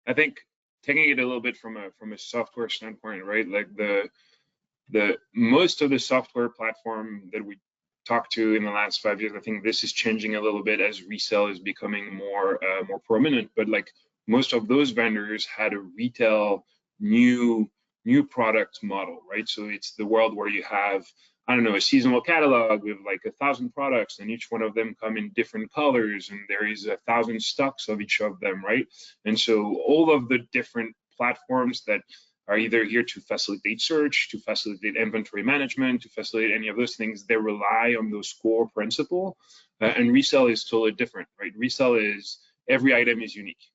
I think taking it a little bit from a software standpoint, right? Like the most of the software platform that we talked to in the last 5 years, I think this is changing a little bit as resale is becoming more prominent. But like most of those vendors had a retail new product model, right? So it's the world where you have, I don't know, a seasonal catalog with like 1,000 products, and each one of them come in different colors, and there is 1,000 stocks of each of them, right? And so all of the different platforms that are either here to facilitate search, to facilitate inventory management, to facilitate any of those things, they rely on those core principles. And resale is totally different, right? Resale is every item is unique.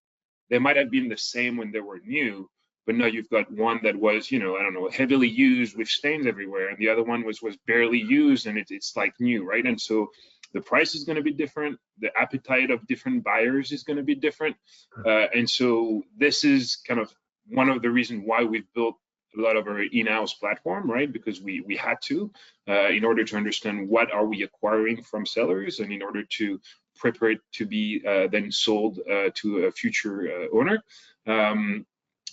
They might have been the same when they were new, but now you've got one that was, I don't know, heavily used with stains everywhere, and the other one was barely used, and it's like new, right? And so the price is going to be different. The appetite of different buyers is going to be different. And so this is kind of one of the reasons why we've built a lot of our in-house platform, right? Because we had to, in order to understand what are we acquiring from sellers, and in order to prepare it to be then sold to a future owner.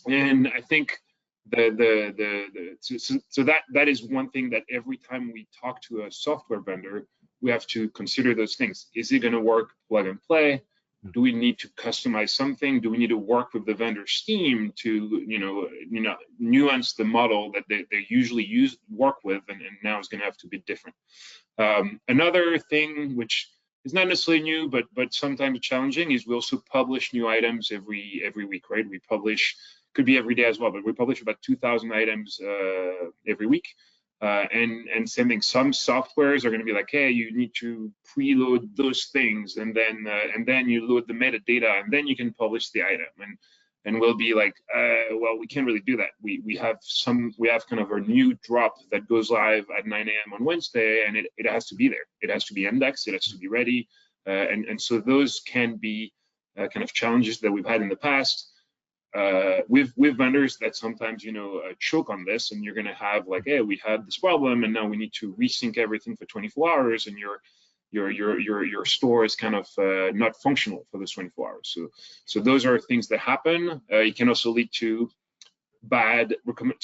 And I think so that is one thing that every time we talk to a software vendor, we have to consider those things. Is it going to work plug and play? Do we need to customize something? Do we need to work with the vendor's team to, nuance the model that they usually work with, and now it's going to have to be different. Another thing which is not necessarily new, but sometimes challenging, is we also publish new items every week, right? We publish, could be every day as well, but we publish about 2,000 items every week. And same thing, some softwares are going to be like, hey, you need to preload those things, and then you load the metadata, and then you can publish the item. And we'll be like, well, we can't really do that. We have kind of a new drop that goes live at 9 a.m. on Wednesday, and it has to be there. It has to be indexed. It has to be ready. And so those can be kind of challenges that we've had in the past. With vendors that sometimes choke on this, and you're going to have like, hey, we had this problem, and now we need to resync everything for 24 hours, and your store is kind of not functional for those 24 hours. So those are things that happen. It can also lead to bad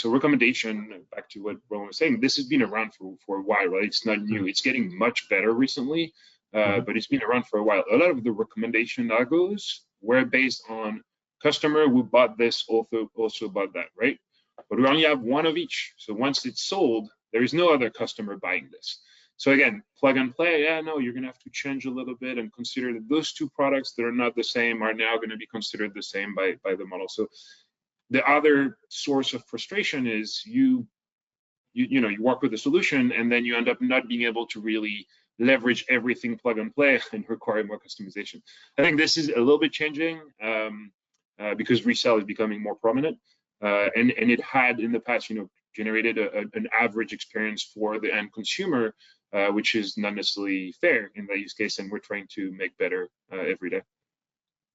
recommendation. Back to what Roland was saying, this has been around for a while, right? It's not new. It's getting much better recently, but it's been around for a while. A lot of the recommendation algos were based on customer who bought this also bought that, right? But we only have one of each. So once it's sold, there is no other customer buying this. So again, plug and play, yeah, no, you're going to have to change a little bit and consider that those two products that are not the same are now going to be considered the same by the model. So the other source of frustration is you work with a solution, and then you end up not being able to really leverage everything plug and play and require more customization. I think this is a little bit changing. Because resale is becoming more prominent, and it had in the past, generated an average experience for the end consumer, which is not necessarily fair in that use case, and we're trying to make better every day.